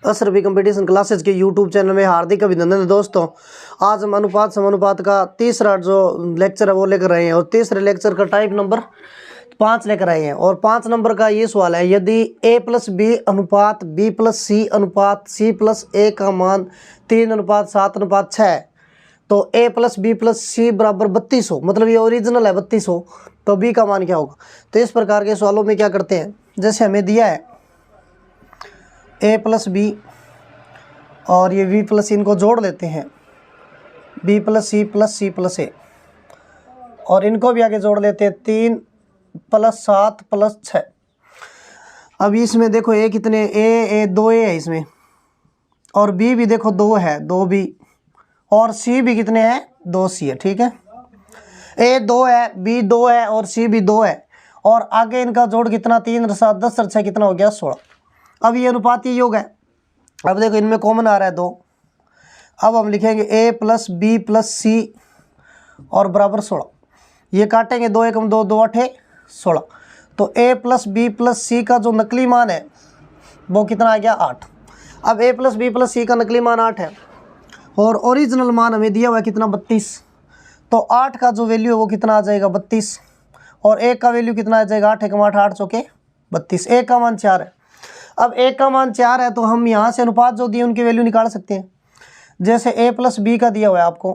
Asarfi competition classes के YouTube channel में हार्दिक अभिनंदन है दोस्तों। आज हम अनुपात समानुपात का तीसरा जो लेक्चर है वो लेकर आए हैं और तीसरे लेक्चर का टाइप नंबर 5 लेकर आए हैं। और 5 नंबर का ये सवाल है, यदि a+b अनुपात b+c अनुपात c+a का मान 3:7:6 है तो a+b+c बराबर 32 हो, मतलब ये ओरिजिनल है 32 हो, तो b का मान क्या होगा। तो इस प्रकार के सवालों में क्या करते हैं, जैसे हमें दिया है a+b और ये b+, इनको जोड़ लेते हैं b+c+c+a और इनको भी आगे जोड़ लेते हैं 3 + 7 + 6। अब इसमें देखो a कितने, a 2a है इसमें, और b भी देखो 2 है, 2b, और c भी कितने हैं, 2c है। ठीक है, a 2 है, b 2 है और c भी 2 है, और आगे इनका जोड़ कितना, 3 + 7 10 + 6 कितना हो गया, 16। अब ये अनुपाती योग है। अब देखो इनमें कॉमन आ रहा है 2। अब हम लिखेंगे a+b+c और बराबर 16। ये काटेंगे 2 × 2 2 8 16। तो a+b+c का जो नकली मान है वो कितना आ गया, 8। अब a+b+c का नकली मान 8 है और ओरिजिनल मान हमें दिया हुआ है कितना, 32। तो 8 का जो वैल्यू है वो कितना आ जाएगा, 32, और 1 का वैल्यू कितना आ जाएगा, 8 × 8 8 × 32। 1 का मान 4 है। अब 1 का मान 4 है तो हम यहाँ से अनुपात जो दिए उनकी वैल्यू निकाल सकते हैं। जैसे a+b का दिया हुआ है आपको,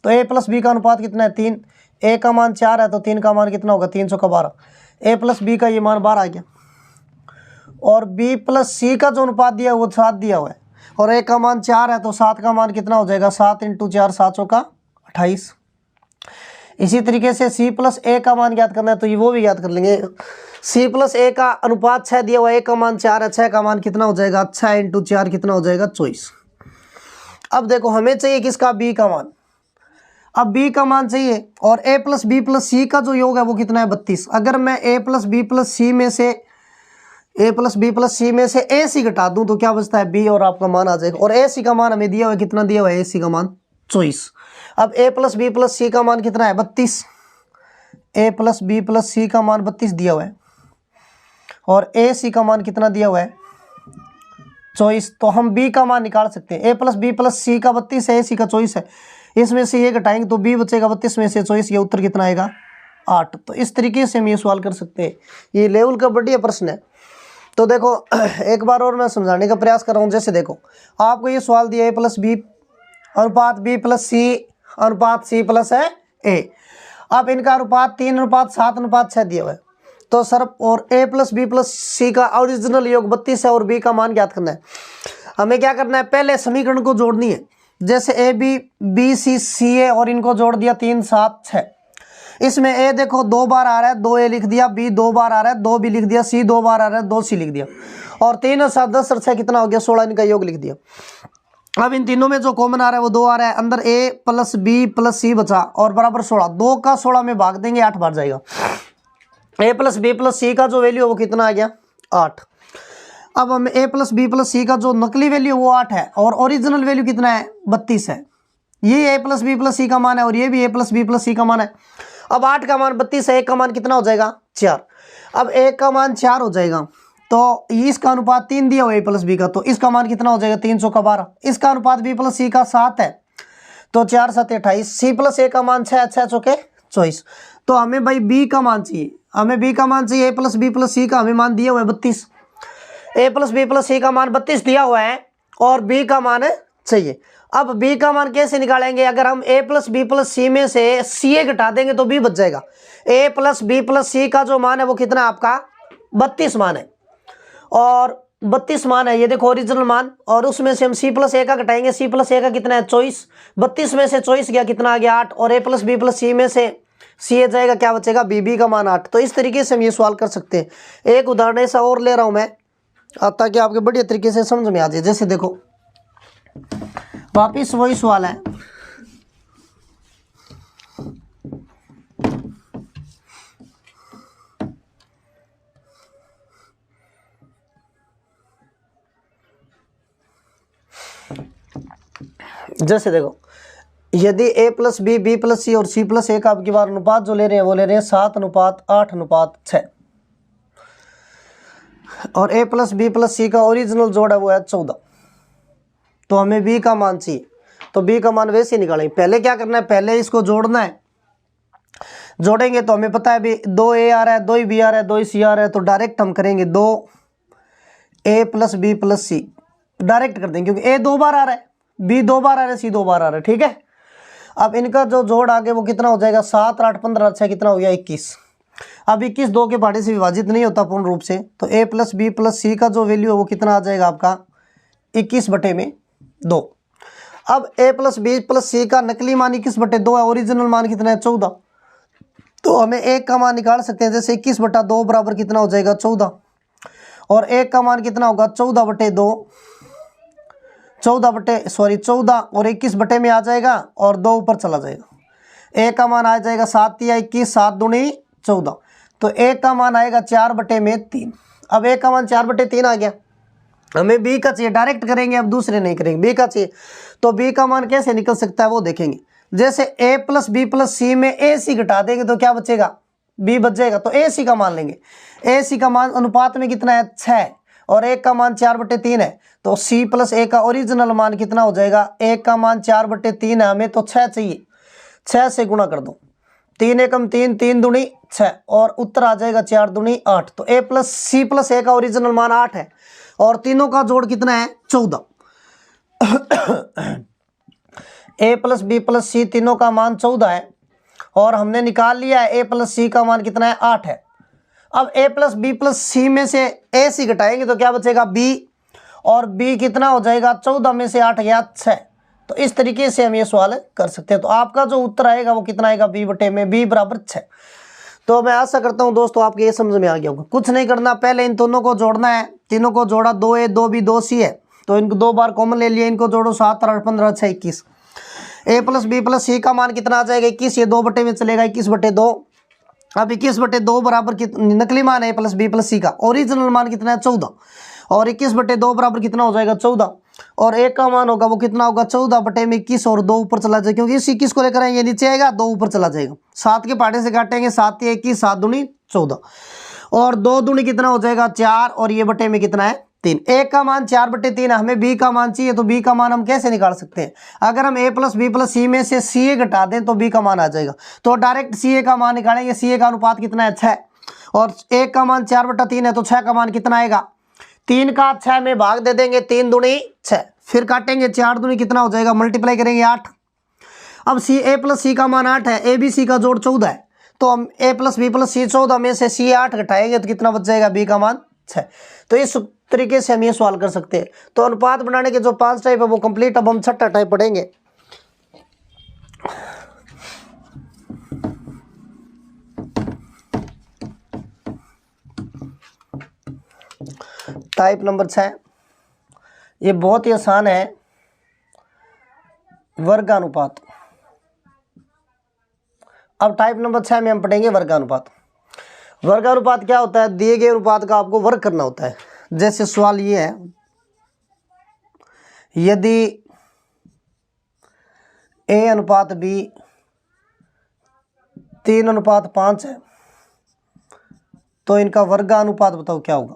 तो a+b का अनुपात कितना है, 3। a का मान 4 है तो 3 का मान कितना होगा, 3 × 12। a+b का ये मान 12 आ गया। और b+c का जो अनुपात दिया है वो 7 दिया हुआ है, और a का मान 4 है तो 7 का मान कितना हो जाएगा, 7 × 4 7 × 28। इसी तरीके से c+a का मान ज्ञात करना है तो ये वो भी ज्ञात कर लेंगे। c+a का अनुपात 6 दिया हुआ है, a का मान 4 है, 6 का मान कितना हो जाएगा, 6 × 4 कितना हो जाएगा, 24। अब देखो हमें चाहिए किसका, b का मान। अब b का मान चाहिए और a+b+c का जो योग है वो कितना है, 32। अगर मैं a+b+c में से ac घटा दूं तो क्या बचता है, b, और आपका मान आ जाएगा। और ac का मान हमें दिया हुआ है, कितना दिया हुआ है, ac का मान 24। अब a+b+c का मान कितना है, 32। a+b+c का मान 32 दिया हुआ है और ac का मान कितना दिया हुआ है, 24। तो हम b का मान निकाल सकते हैं। a+b+c का 32 है, ac का 24 है, इसमें से ये घटाएंगे तो b बचेगा 32 में से 24, ये उत्तर कितना आएगा, 8। तो इस तरीके से हम ये सवाल कर सकते हैं। ये लेवल का बढ़िया प्रश्न है। तो देखो एक बार और मैं समझाने का प्रयास कर रहा हूँ। जैसे देखो आपको ये सवाल दिया a+b अनुपात b+c अनुपात c+a। अब इनका अनुपात 3:7:6 दिया हुआ है। तो सर और a+b+c का ओरिजिनल योग 32 है और b का मान ज्ञात करना है। हमें क्या करना है, पहले समीकरण को जोड़नी है। जैसे a+b+c+c=a और इनको जोड़ दिया 3:7:6। इसमें a देखो 2 बार आ रहा है, 2a लिख दिया, b 2 बार आ रहा है, 2b लिख दिया, c 2 बार आ रहा है, 2c लिख दिया, और 3 और 7 10 और 6 कितना हो गया, 16, इनका योग लिख दिया। अब इन तीनों में जो कॉमन आ रहा है वो 2 आ रहा है, अंदर a+b+c बचा और बराबर 16। 2 का 16 में भाग देंगे, 8 बार जाएगा। a+b+c का जो वैल्यू है वो कितना आ गया, 8। अब हमें a+b+c का जो नकली वैल्यू वो 8 है और ओरिजिनल वैल्यू कितना है, 32 है। ये a+b+c का मान है और ये भी a+b+c का मान है। अब 8 का मान 32 है, 1 का मान कितना हो जाएगा, 4। अब 1 का मान 4 हो जाएगा तो इसका अनुपात 3 दिया हुआ है a+b का, तो इसका मान कितना हो जाएगा, 3 × 12। इसका अनुपात b+c का 7 है तो 4 × 7 28। c+a का मान 6 6 × 24। तो हमें भाई b का मान चाहिए, हमें b का मान चाहिए। a+b+c का हमें मान दिया हुआ है 32, a+b+c का मान 32 दिया हुआ है और b का मान चाहिए। अब b का मान कैसे निकालेंगे, अगर हम a+b+c में से ca घटा देंगे तो b बच जाएगा। a+b+c का जो मान है वो कितना है आपका, 32 मान है, और 32 मान है, ये देखो ओरिजिनल मान, और उसमें से हम c+a का घटाएंगे, c+a का कितना है, 24। 32 में से 24 गया, कितना आ गया, 8, और a+b+c में से ca जाएगा, क्या बचेगा, b का मान 8। तो इस तरीके से हम ये सवाल कर सकते हैं। एक उदाहरण ऐसा और ले रहा हूं मैं ताकि आपके बढ़िया तरीके से समझ में आ जाए। जैसे देखो वापिस वही सवाल है, जैसे देखो यदि a+b b+c और c+a का अब की बार अनुपात जो ले रहे हैं वो ले रहे हैं 7:8:6। और a प्लस बी प्लस सी का ओरिजिनल जोड़ है वो है 14। तो हमें b का मान चाहिए, तो b का मान वैसे ही निकालेंगे। पहले क्या करना है, पहले इसको जोड़ना है। जोड़ेंगे तो हमें पता है भी 2a आ रहा है, 2b आ रहा है, 2c आ रहा है, तो डायरेक्ट हम करेंगे 2a प्लस बी प्लस सी डायरेक्ट कर देंगे, क्योंकि a 2 बार आ रहा है, b 2 बार आ रहा है, c 2 बार आ रहा है। ठीक है, अब इनका जो जोड़ आगे वो कितना हो जाएगा, 7 8 15 6 कितना हो गया 21। अब 21 2 के पहाड़े से विभाजित नहीं होता पूर्ण रूप से, तो a प्लस बी प्लस सी का जो वैल्यू है वो कितना आ जाएगा आपका 21/2। अब a प्लस बी प्लस सी का नकली मान 21/2 है, ओरिजिनल मान कितना है 14। तो हमें एक का मान निकाल सकते हैं, जैसे 21/2 बराबर कितना हो जाएगा 14, और एक का मान कितना होगा 14/2, 14 और 21 बटे में आ जाएगा और 2 ऊपर चला जाएगा। एक का मान आ जाएगा 7 या 21, 7 दूनी 14, तो एक का मान आएगा 4/3। अब एक का मान 4/3 आ गया, हमें b का चाहिए, डायरेक्ट करेंगे, अब दूसरे नहीं करेंगे, b का चाहिए। तो b का मान कैसे निकल सकता है वो देखेंगे। जैसे a प्लस बी प्लस सी में a c घटा देंगे तो क्या बचेगा, b बच जाएगा, तो a c का मान लेंगे। a c का मान अनुपात में कितना है 6, और एक का मान 4/3 है, तो c प्लस a का ओरिजिनल मान कितना हो जाएगा, एक का मान 4/3 है, हमें तो 6 चाहिए, 6 से गुणा कर दो, 3 एकम 3, 3 दूनी 6, और उत्तर आ जाएगा 4 दूनी 8। तो a plus C plus a का ओरिजिनल मान 8 है, और तीनों का जोड़ कितना है 14। a प्लस बी प्लस सी तीनों का मान 14 है, और हमने निकाल लिया है a प्लस सी का मान कितना है 8 है। अब a प्लस बी प्लस सी में से a सी घटाएंगे तो क्या बचेगा b, और b कितना हो जाएगा 14 में से 8 गया 6। तो इस तरीके से हम ये सवाल कर सकते हैं। तो आपका जो उत्तर आएगा वो कितना आएगा, b बटे में b बराबर 6। तो मैं आशा करता हूं दोस्तों आपके ये समझ में आ गया होगा। कुछ नहीं करना, पहले इन दोनों को जोड़ना है, तीनों को जोड़ा, 2a 2b 2c है, तो इनको 2 बार कॉमन ले लिया, इनको जोड़ो, 7 8 15 6 21। a प्लस बी प्लस सी का मान कितना आ जाएगा 21, ये 2 बटे में चलेगा 21/2। अब 21/2 बराबर नकली मान है a प्लस बी प्लस सी का, ओरिजिनल मान कितना है 14, और 21/2 बराबर कितना हो जाएगा 14, और एक का मान होगा वो कितना होगा 14/21, और 2 ऊपर चला जाएगा, क्योंकि इस 21 को लेकर आएंगे नीचे आएगा, 2 ऊपर चला जाएगा, 7 के पहाड़े से काटेंगे, 7 या 21, 7 दूनी 14, और 2 दूनी कितना हो जाएगा 4, और ये बटे में कितना है 3। एक का मान 4/3 है, हमें b का मान चाहिए, तो b का मान हम कैसे निकाल सकते हैं, अगर हम a प्लस बी प्लस सी में से ca घटा दें तो b का मान आ जाएगा। तो डायरेक्ट ca का मान निकालेंगे, ca का अनुपात कितना है 6, और एक का मान 4/3 है, तो 6 का मान कितना आएगा, 3 का 6 में भाग दे देंगे, 3 दूनी 6, फिर काटेंगे, 4 दूनी कितना हो जाएगा, मल्टीप्लाई करेंगे 8। अब a प्लस सी का मान 8 है, a b c का जोड़ 14 है, तो हम a प्लस बी प्लस सी 14 में से c 8 घटाएंगे तो कितना बच जाएगा, b का मान 6। तो इस तरीके से हम ये सवाल कर सकते हैं। तो अनुपात बनाने के जो 5 टाइप है वो कंप्लीट, अब हम 6ठा टाइप पढ़ेंगे। टाइप नंबर 6, ये बहुत ही आसान है, वर्गानुपात। अब टाइप नंबर 6 में हम पढ़ेंगे वर्गानुपात। वर्गानुपात क्या होता है, दिए गए अनुपात का आपको वर्ग करना होता है। जैसे सवाल ये है, यदि a अनुपात b 3:5 है तो इनका वर्गानुपात बताओ क्या होगा।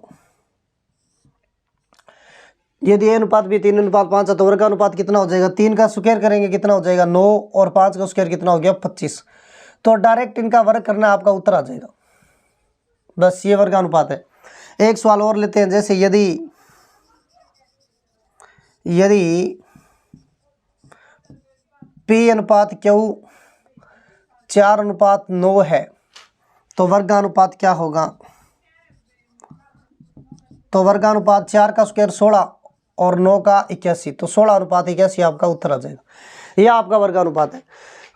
यदि a अनुपात b 3:5 है तो वर्गानुपात कितना हो जाएगा, 3 का स्क्वायर करेंगे कितना हो जाएगा 9, और 5 का स्क्वायर कितना हो गया 25। तो डायरेक्ट इनका वर्ग करना है, आपका उत्तर आ जाएगा। बस ये वर्गानुपात है। एक सवाल और लेते हैं, जैसे यदि p अनुपात q 4:9 है तो वर्गानुपात क्या होगा। तो वर्गानुपात 4 का स्क्वायर 16 और 9 का 81, तो 16:81 आपका उत्तर आ जाएगा। यह आपका वर्गानुपात है।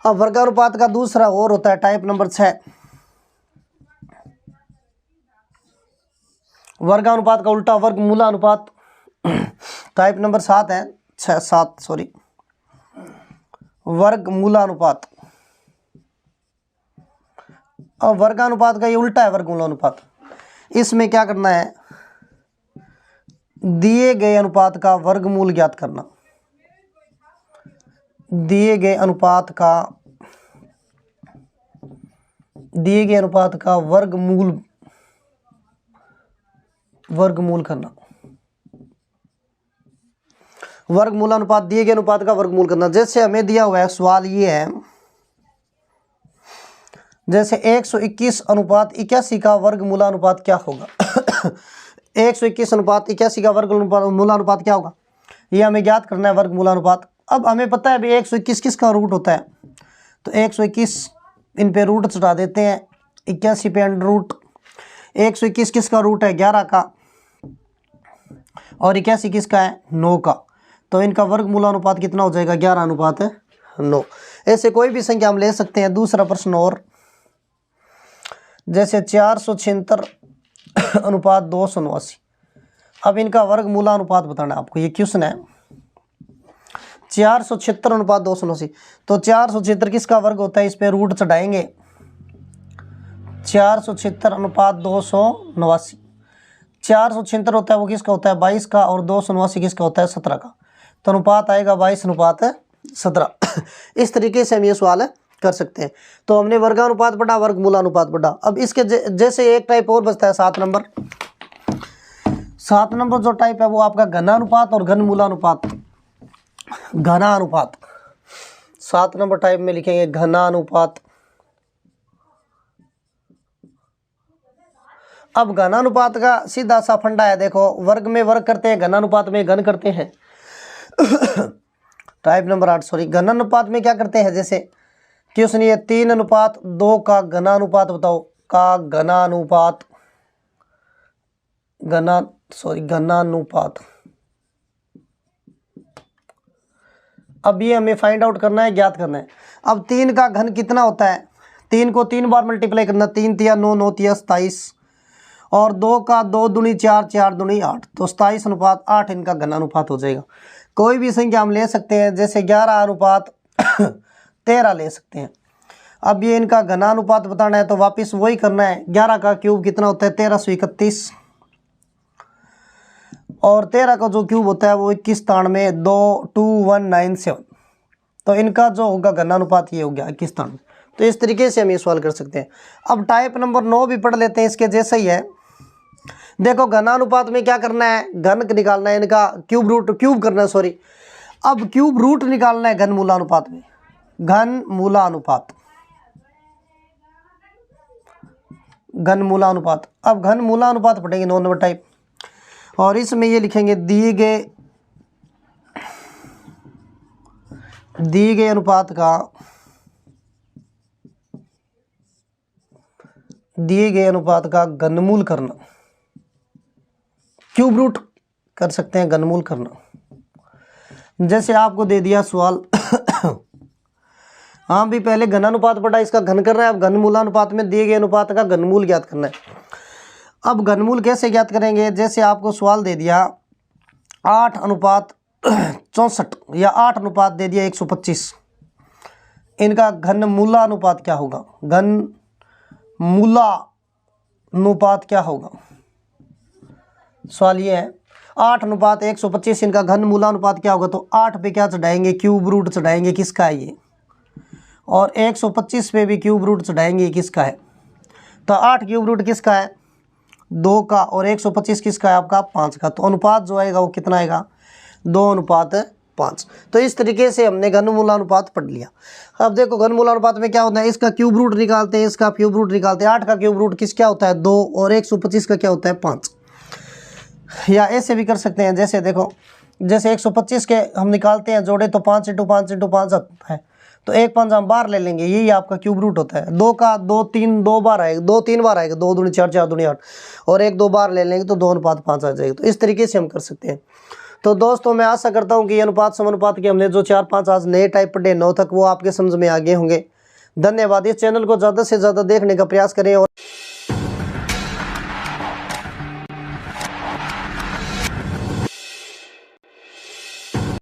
अब वर्गानुपात का दूसरा और होता है टाइप नंबर 6, वर्गानुपात का उल्टा वर्गमूलानुपात। टाइप नंबर 7 है, 7 सॉरी, वर्गमूलानुपात। अब वर्गानुपात का ये उल्टा है वर्गमूलानुपात। इसमें क्या करना है, दिए गए अनुपात का वर्गमूल ज्ञात करना। दिए गए अनुपात का वर्गमूल वर्गमूल करना, वर्गमूल अनुपात, दिए गए अनुपात का वर्गमूल करना। जैसे हमें दिया हुआ है सवाल ये है, जैसे 121 अनुपात 81 का वर्गमूलानुपात क्या होगा। 121 अनुपात 81 का वर्गमूलानुपात क्या होगा, ये हमें ज्ञात करना है वर्गमूलानुपात। अब हमें पता है अभी 121 किसका रूट होता है, तो 121 इन पे रूट चढ़ा देते हैं, 81 पे अंडर रूट। 121 किसका रूट है, 11 का, और 81 किसका है, 9 का। तो इनका वर्गमूलानुपात कितना हो जाएगा, 11 अनुपात 9। ऐसे कोई भी संख्या हम ले सकते हैं। दूसरा प्रश्न और, जैसे 476 अनुपात 279। अब इनका वर्गमूलानुपात बताना है आपको, ये क्वेश्चन है। 476 अनुपात 279, तो 476 किसका वर्ग होता है, इस पे रूट चढ़ाएंगे। 476 अनुपात 279, 476 होता है वो किसका होता है, 22 का, और 279 किसका होता है, 17 का। तो अनुपात आएगा 22 अनुपात 17। इस तरीके से हम ये सवाल कर सकते हैं। तो हमने वर्गानुपात पढ़ा, वर्गमूलानुपात पढ़ा। अब इसके जैसे एक टाइप और बचता है 7 नंबर। 7 नंबर जो टाइप है वो आपका घनानुपात और घनमूलानुपात। घनानुपात 7 नंबर टाइप में लिखेंगे घनानुपात। अब घनानुपात का सीधा सा फंडा है, देखो वर्ग में वर्ग करते हैं, घनानुपात में घन करते हैं। टाइप नंबर 8 सॉरी, घनानुपात में क्या करते हैं, जैसे क्वेश्चन ये 3 अनुपात 2 का घनानुपात बताओ, का घनानुपात, घनानुपात। अब ये हमें फाइंड आउट करना है, ज्ञात करना है। अब 3 का घन कितना होता है, 3 को 3 बार मल्टीप्लाई करना, 3 तिया 9, 9 तिया 27, और 2 का 2 दूनी 4, 4 दूनी 8, तो 27 अनुपात 8 इनका घनानुपात हो जाएगा। कोई भी संख्या हम ले सकते हैं, जैसे 11 अनुपात 13 ले सकते हैं। अब ये इनका घनानुपात बताना है, तो वापस वही करना है। 11 का क्यूब कितना होता है, 1331, और 13 का जो क्यूब होता है वो 2193, 22197। तो इनका जो होगा घनानुपात ये हो गया 2193। तो इस तरीके से हम ये सवाल कर सकते हैं। अब टाइप नंबर 9 भी पढ़ लेते हैं, इसके जैसा ही है। देखो घनानुपात में क्या करना है, घन निकालना है, इनका क्यूब करना है, सॉरी। अब क्यूब रूट निकालना है घनमूलानुपात में, घनमूलानुपात, घनमूलानुपात। अब घनमूलानुपात पढ़ेंगे 9 नंबर टाइप, और इसमें ये लिखेंगे दिए गए अनुपात का, दिए गए अनुपात का घनमूल करना, क्यूब रूट कर सकते हैं, घनमूल करना। जैसे आपको दे दिया सवाल, हाँ भी पहले घनानुपात पढ़ा, इसका घन करना है। अब घनमूलानुपात में दिए गए अनुपात का घनमूल ज्ञात करना है। अब घनमूल कैसे ज्ञात करेंगे, जैसे आपको सवाल दे दिया 8 अनुपात 64 या 8 अनुपात दे दिया 125, इनका घनमूलानुपात क्या होगा, घनमूलानुपात क्या होगा। सवाल ये है 8 अनुपात 125, इनका घनमूलानुपात क्या होगा। तो 8 पे क्या चढ़ाएंगे, क्यूब रूट चढ़ाएंगे, किसका है ये, और 125 पे भी क्यूब रूट चढ़ाएंगे, किसका है। तो 8 क्यूब रूट किसका है, 2 का, और 125 किसका है, आपका 5 का। तो अनुपात जो आएगा वो कितना आएगा, 2 अनुपात 5। तो इस तरीके से हमने घनमूलानुपात पढ़ लिया। अब देखो घनमूलानुपात में क्या होता है, इसका क्यूब रूट निकालते हैं, इसका क्यूब रूट निकालते हैं। 8 का क्यूब रूट किस क्या होता है, 2, और 125 का क्या होता है, 5। या ऐसे भी कर सकते हैं, जैसे देखो, जैसे 125 के हम निकालते हैं जोड़े, तो 5 × 5 × 5 है, तो 1 5 हम बार ले लेंगे, यही आपका क्यूब रूट होता है। 2 का 2 3 2 बार आएगा, 2 3 बार आएगा, 2 दूनी 4, 4 दूनी 8, और 1 2 बार ले लेंगे तो 2 अनुपात 5 आ जाएगा। तो इस तरीके से हम कर सकते हैं। तो दोस्तों मैं आशा करता हूँ कि ये अनुपात समानुपात के हमने जो 4-5 आज नए टाइप पढ़े 9 तक, वो आपके समझ में आ गए होंगे। धन्यवाद। इस चैनल को ज़्यादा से ज़्यादा देखने का प्रयास करें और